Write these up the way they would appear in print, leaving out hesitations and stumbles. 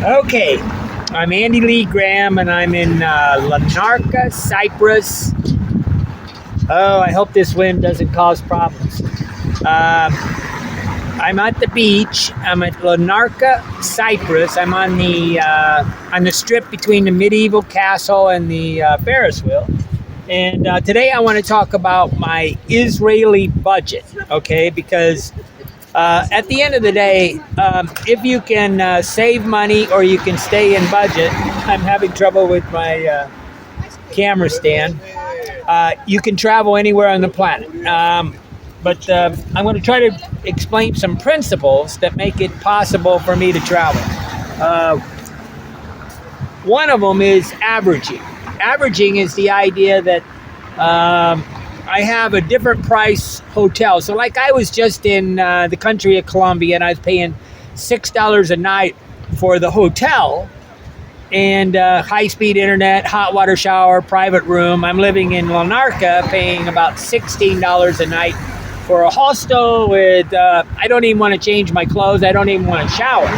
Okay, I'm Andy Lee Graham, and I'm in Larnaca, Cyprus. Oh, I hope this wind doesn't cause problems. I'm at the beach. I'm at Larnaca, Cyprus. I'm on the strip between the medieval castle and the Ferris wheel. And today I want to talk about my Israeli budget, okay? Because at the end of the day, if you can save money or you can stay in budget, I'm having trouble with my camera stand. You can travel anywhere on the planet. But I'm going to try to explain some principles that make it possible for me to travel. One of them is averaging. Averaging is the idea that I have a different price hotel. So like I was just in the country of Colombia, and I was paying $6 a night for the hotel and high-speed internet, hot water shower, private room. I'm living in Larnaca paying about $16 a night for a hostel with, I don't even want to change my clothes. I don't even want to shower.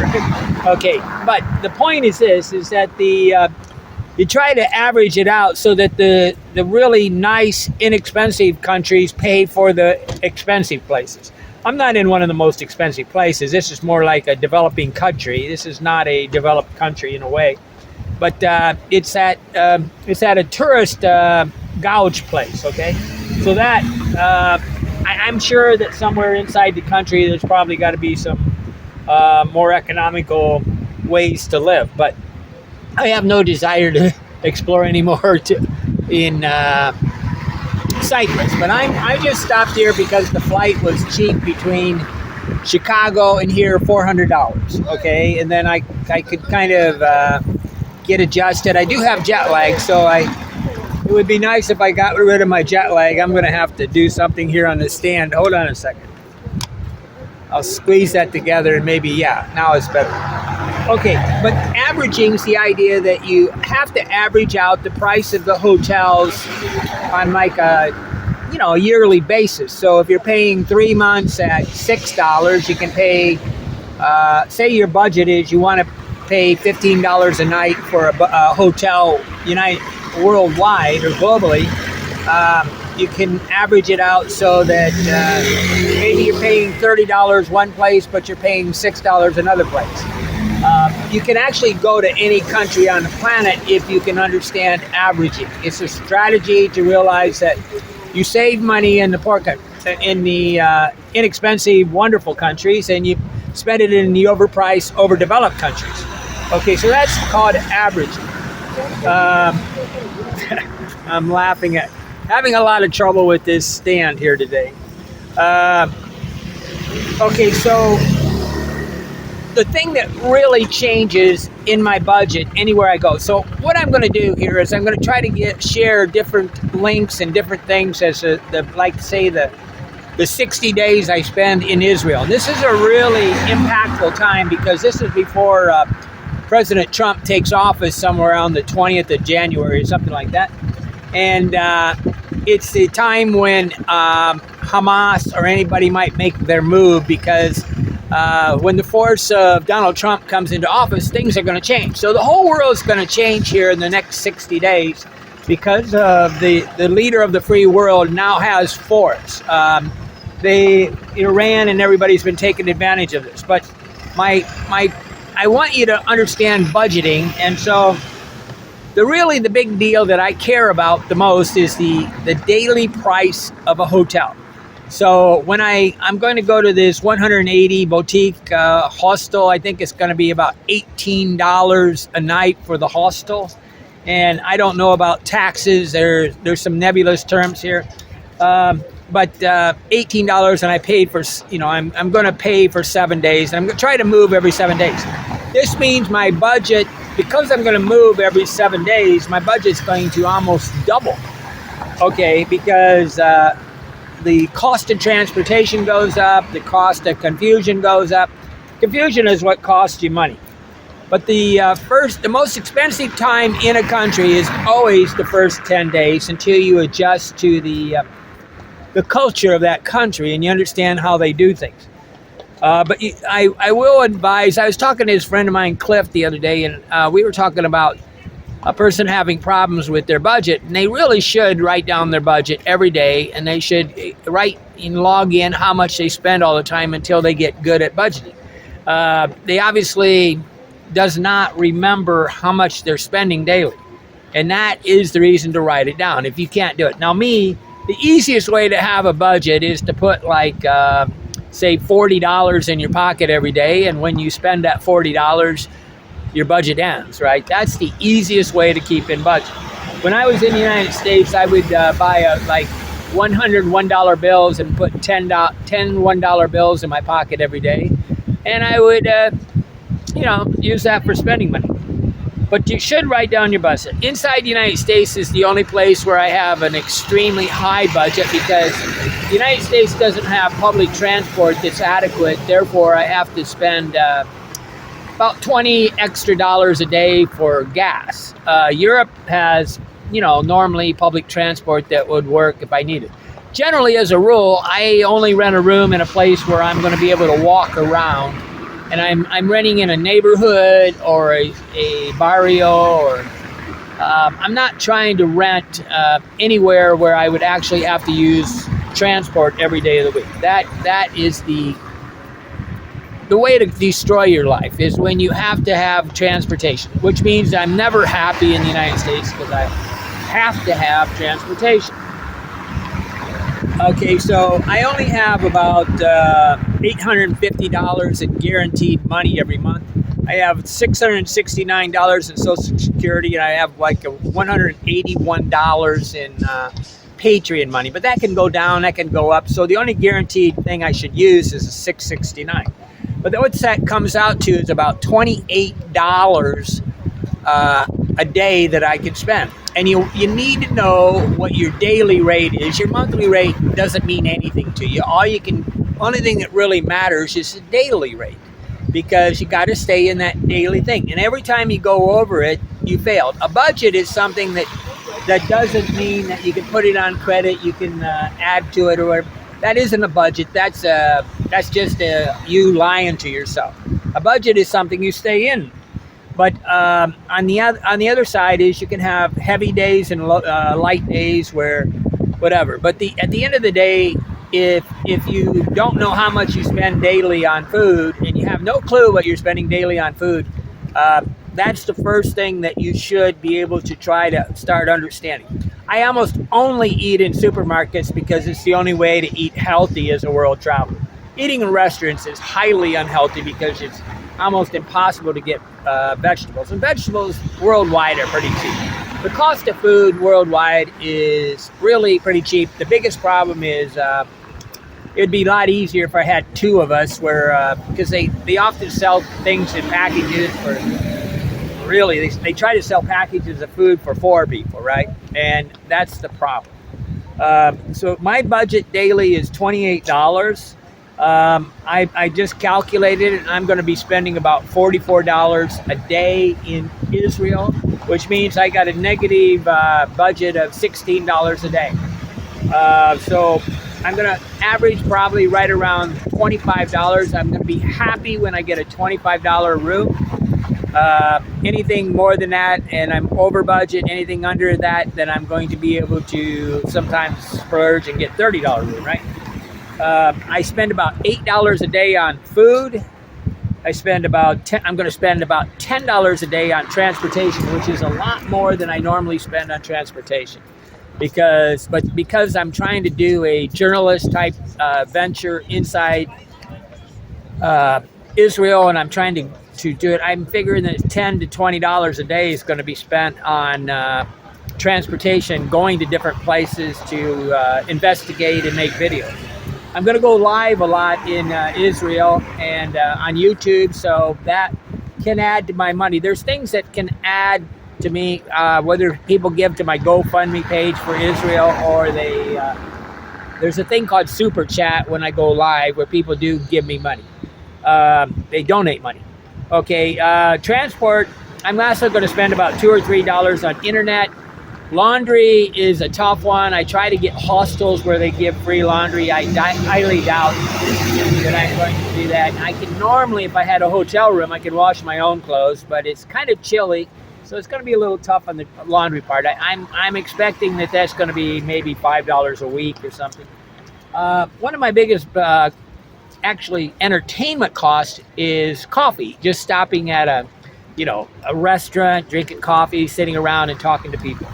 Okay, but the point is this, is that you try to average it out so that the really nice, inexpensive countries pay for the expensive places. I'm not in one of the most expensive places. This is more like a developing country. This is not a developed country in a way. But it's at a tourist gouge place, okay? So that, I'm sure that somewhere inside the country there's probably got to be some more economical ways to live. But I have no desire to explore anymore in Cyprus. But I just stopped here because the flight was cheap between Chicago and here, $400, okay? And then I could kind of get adjusted. I do have jet lag, so it would be nice if I got rid of my jet lag. I'm going to have to do something here on the stand. Hold on a second. I'll squeeze that together and maybe, yeah, now it's better. Okay, but averaging is the idea that you have to average out the price of the hotels on like a yearly basis. So if you're paying 3 months at $6, you can pay, say your budget is you want to pay $15 a night for a hotel worldwide or globally. You can average it out so that maybe you're paying $30 one place, but you're paying $6 another place. You can actually go to any country on the planet if you can understand averaging. It's a strategy to realize that you save money in the inexpensive, wonderful countries, and you spend it in the overpriced, overdeveloped countries. Okay, so that's called averaging. I'm laughing at having a lot of trouble with this stand here today. Okay, so the thing that really changes in my budget anywhere I go. So what I'm going to do here is I'm going to try to share different links and different things as the 60 days I spend in Israel. This is a really impactful time because this is before President Trump takes office somewhere around the 20th of January or something like that. And it's the time when Hamas or anybody might make their move because when the force of Donald Trump comes into office, things are going to change. So the whole world is going to change here in the next 60 days because the leader of the free world now has force. Iran and everybody's been taking advantage of this. But I want you to understand budgeting, and so the big deal that I care about the most is the daily price of a hotel. So when I'm going to go to this 180 boutique hostel, I think it's going to be about $18 a night for the hostel, and I don't know about taxes. There's some nebulous terms here, but $18, and I paid for I'm going to pay for 7 days, and I'm going to try to move every 7 days. This means my budget, because I'm going to move every 7 days, my budget's going to almost double. Okay, because the cost of transportation goes up, the cost of confusion goes up. Confusion is what costs you money. But the most expensive time in a country is always the first 10 days until you adjust to the culture of that country and you understand how they do things. But I will advise. I was talking to his friend of mine, Cliff, the other day, and we were talking about a person having problems with their budget, and they really should write down their budget every day, and they should write and log in how much they spend all the time until they get good at budgeting. They obviously does not remember how much they're spending daily, and that is the reason to write it down if you can't do it. Now, the easiest way to have a budget is to put like say $40 in your pocket every day, and when you spend that $40, your budget ends, right? That's the easiest way to keep in budget. When I was in the United States, I would buy like $101 bills and put 10 $1 bills in my pocket every day, and I would use that for spending money. But you should write down your budget. Inside the United States is the only place where I have an extremely high budget, because the United States doesn't have public transport that's adequate. Therefore, I have to spend about $20 extra a day for gas. Europe has, normally public transport that would work if I needed. Generally, as a rule, I only rent a room in a place where I'm going to be able to walk around, and I'm renting in a neighborhood or a barrio, or I'm not trying to rent anywhere where I would actually have to use transport every day of the week. That is the way to destroy your life, is when you have to have transportation, which means I'm never happy in the United States because I have to have transportation. Okay, so I only have about $850 in guaranteed money every month. I have $669 in Social Security, and I have like $181 in Patreon money. But that can go down, that can go up. So the only guaranteed thing I should use is a $669. But what that comes out to is about $28 a day that I can spend. And you need to know what your daily rate is. Your monthly rate doesn't mean anything to you. Only thing that really matters is the daily rate, because you got to stay in that daily thing. And every time you go over it, you failed. A budget is something that doesn't mean that you can put it on credit, you can add to it or whatever. That isn't a budget. That's just you lying to yourself. A budget is something you stay in. But on the other side is you can have heavy days and light days where whatever. But at the end of the day, if you don't know how much you spend daily on food, and you have no clue what you're spending daily on food, that's the first thing that you should be able to try to start understanding. I almost only eat in supermarkets because it's the only way to eat healthy as a world traveler. Eating in restaurants is highly unhealthy because it's almost impossible to get vegetables. And vegetables worldwide are pretty cheap. The cost of food worldwide is really pretty cheap. The biggest problem is it'd be a lot easier if I had two of us, because they often sell things in packages for, really, they try to sell packages of food for 4 people, right? And that's the problem. So my budget daily is $28. I just calculated it, and I'm going to be spending about $44 a day in Israel, which means I got a negative budget of $16 a day. So I'm going to average probably right around $25. I'm going to be happy when I get a $25 room. Anything more than that, and I'm over budget, anything under that, then I'm going to be able to sometimes splurge and get $30 room, right? I spend about $8 a day on food. I'm going to spend about $10 a day on transportation, which is a lot more than I normally spend on transportation. Because I'm trying to do a journalist type venture inside Israel, and I'm trying to do it, I'm figuring that $10 to $20 a day is going to be spent on transportation, going to different places to investigate and make videos. I'm going to go live a lot in Israel and on YouTube, so that can add to my money. There's things that can add to me, whether people give to my GoFundMe page for Israel, or there's a thing called Super Chat when I go live where people do give me money. They donate money. Okay, transport, I'm also going to spend about $2 or $3 on internet. Laundry is a tough one. I try to get hostels where they give free laundry. I highly doubt that I'm going to do that. I can normally, if I had a hotel room, I could wash my own clothes, but it's kind of chilly, so it's going to be a little tough on the laundry part. I'm expecting that that's going to be maybe $5 a week or something. One of my biggest actually entertainment costs is coffee. Just stopping at a restaurant, drinking coffee, sitting around and talking to people.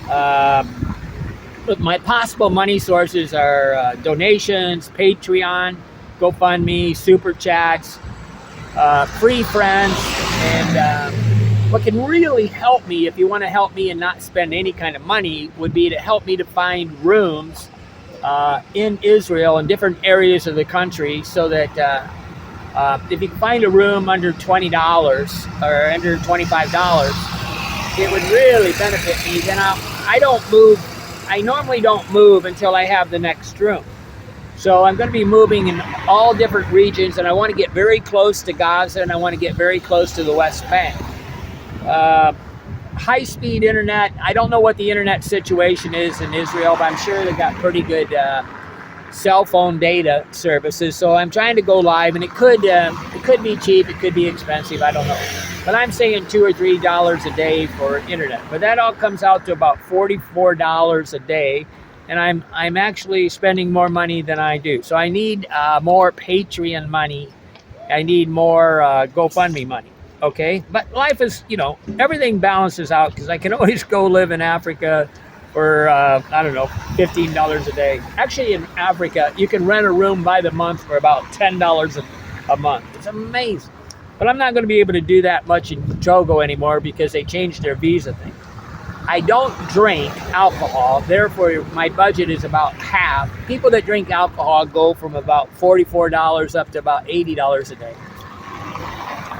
But my possible money sources are donations, Patreon, GoFundMe, Super Chats, free friends, and what can really help me, if you want to help me and not spend any kind of money, would be to help me to find rooms in Israel in different areas of the country, so that if you can find a room under $20 or under $25, it would really benefit me. Then I don't move. I normally don't move until I have the next room. So I'm going to be moving in all different regions, and I want to get very close to Gaza, and I want to get very close to the West Bank. High-speed internet. I don't know what the internet situation is in Israel, but I'm sure they've got pretty good cell phone data services. So I'm trying to go live, and it could be cheap, it could be expensive, I don't know. But I'm saying $2 or $3 a day for internet. But that all comes out to about $44 a day, and I'm actually spending more money than I do. So I need more Patreon money. I need more GoFundMe money. Okay, but life is, everything balances out, because I can always go live in Africa for, I don't know, $15 a day. Actually, in Africa, you can rent a room by the month for about $10 a month. It's amazing. But I'm not going to be able to do that much in Togo anymore, because they changed their visa thing. I don't drink alcohol, therefore my budget is about half. People that drink alcohol go from about $44 up to about $80 a day.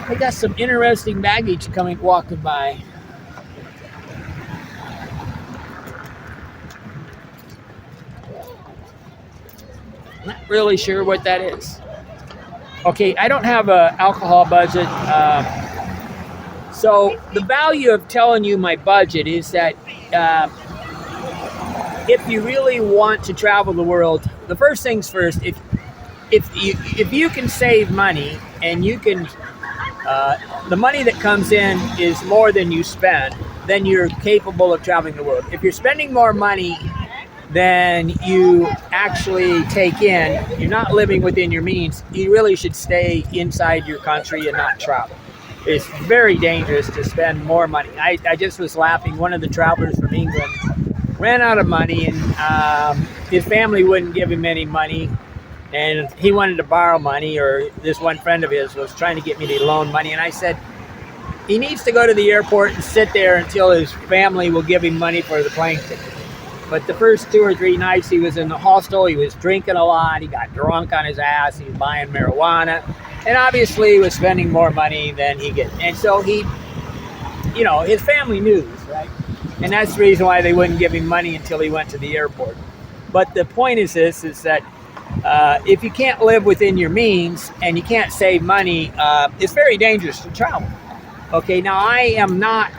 I got some interesting baggage walking by. Not really sure what that is. Okay, I don't have an alcohol budget. So the value of telling you my budget is that if you really want to travel the world, the first things first, if you can save money, and you can, the money that comes in is more than you spend, then you're capable of traveling the world. If you're spending more money than you actually take in, you're not living within your means. You really should stay inside your country and not travel. It's very dangerous to spend more money. I just was laughing. One of the travelers from England ran out of money, and his family wouldn't give him any money, and he wanted to borrow money, or this one friend of his was trying to get me to loan money, and I said he needs to go to the airport and sit there until his family will give him money for the plane ticket. But the first 2 or 3 nights he was in the hostel, he was drinking a lot, he got drunk on his ass, he was buying marijuana, and obviously he was spending more money than he get. And so he, his family knew this, right? And that's the reason why they wouldn't give him money until he went to the airport. But the point is this, is that if you can't live within your means and you can't save money, it's very dangerous to travel. Okay, now I am not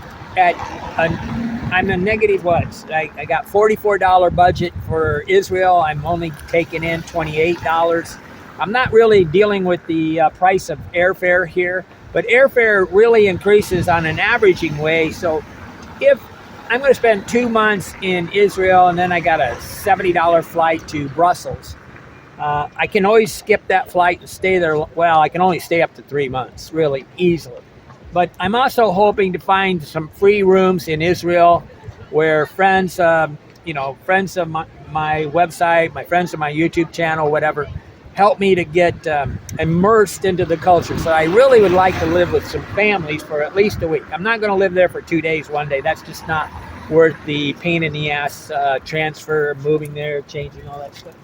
I'm a negative what? I got $44 budget for Israel. I'm only taking in $28. I'm not really dealing with the price of airfare here, but airfare really increases on an averaging way. So if I'm going to spend 2 months in Israel, and then I got a $70 flight to Brussels, I can always skip that flight and stay there. Well, I can only stay up to 3 months, really easily. But I'm also hoping to find some free rooms in Israel where friends, friends of my website, my friends of my YouTube channel, whatever, help me to get immersed into the culture. So I really would like to live with some families for at least a week. I'm not going to live there for 2 days, 1 day. That's just not worth the pain in the ass transfer, moving there, changing, all that stuff.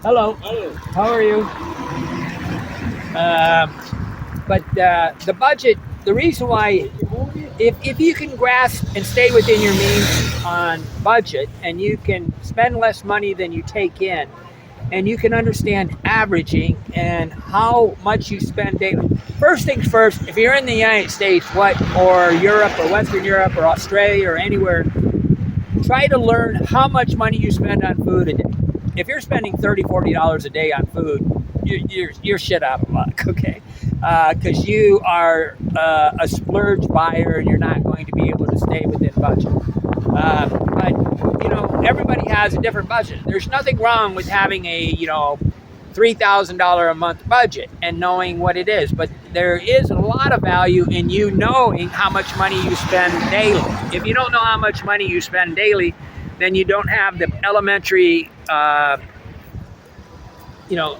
Hello. Hello. How are you? But the budget, the reason why, if you can grasp and stay within your means on budget, and you can spend less money than you take in, and you can understand averaging and how much you spend daily. First things first, if you're in the United States, or Europe or Western Europe or Australia or anywhere, try to learn how much money you spend on food a day. If you're spending $30, $40 a day on food, you're shit out of luck, okay? Because you are a splurge buyer and you're not going to be able to stay within budget. But you know, everybody has a different budget. There's nothing wrong with having a $3,000 a month budget and knowing what it is, but there is a lot of value in you knowing how much money you spend daily. If you don't know how much money you spend daily, then you don't have the elementary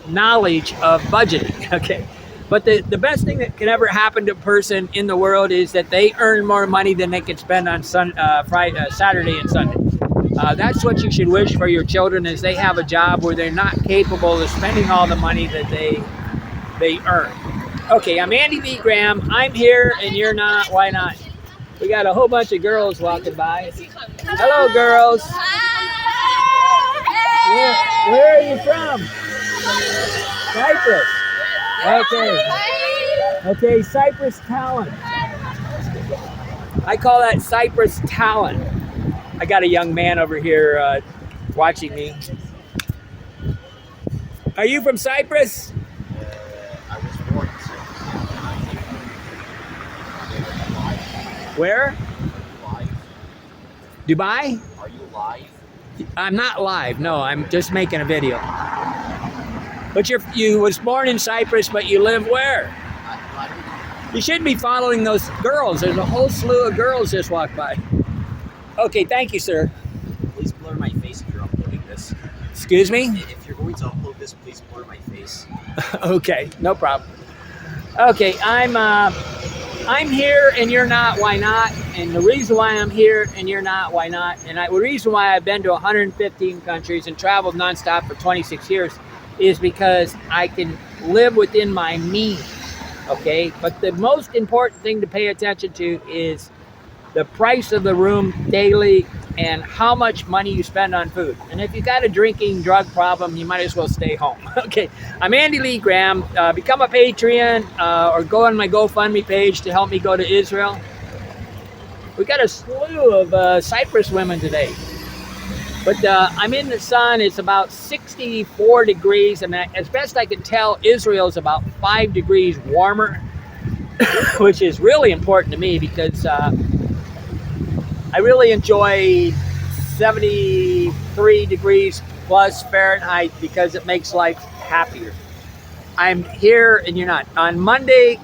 knowledge of budgeting. Okay, but the best thing that can ever happen to a person in the world is that they earn more money than they can spend on Saturday and Sunday. That's what you should wish for your children, is they have a job where they're not capable of spending all the money that they earn. Okay, I'm Andy B. Graham. I'm here and you're not. Why not? We got a whole bunch of girls walking by. Hello, girls. Where are you from? Cyprus. Okay, Cyprus talent. I call that Cyprus talent. I got a young man over here watching me. Are you from Cyprus? I was born in Cyprus. Where? Live. Dubai? Are you live? I'm not live. No, I'm just making a video. But you was born in Cyprus, but you live where? You shouldn't be following those girls. There's a whole slew of girls just walked by. Okay, thank you, sir. Please blur my face if you're uploading this. Excuse me? If you're going to upload this, please blur my face. Okay, no problem. Okay, I'm here and you're not. Why not? And the reason why I'm here and you're not, why not? And the reason why I've been to 115 countries and traveled nonstop for 26 years is because I can live within my means. Okay, but the most important thing to pay attention to is the price of the room daily and how much money you spend on food. And if you got a drinking drug problem, you might as well stay home. Okay, I'm Andy Lee Graham. Become a Patreon or go on my GoFundMe page to help me go to Israel. We got a slew of Cyprus women today. But I'm in the sun. It's about 64 degrees. And as best I can tell, Israel is about 5 degrees warmer, which is really important to me because I really enjoy 73 degrees plus Fahrenheit because it makes life happier. I'm here and you're not. On Monday,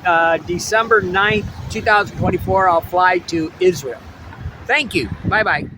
December 9th, 2024, I'll fly to Israel. Thank you. Bye-bye.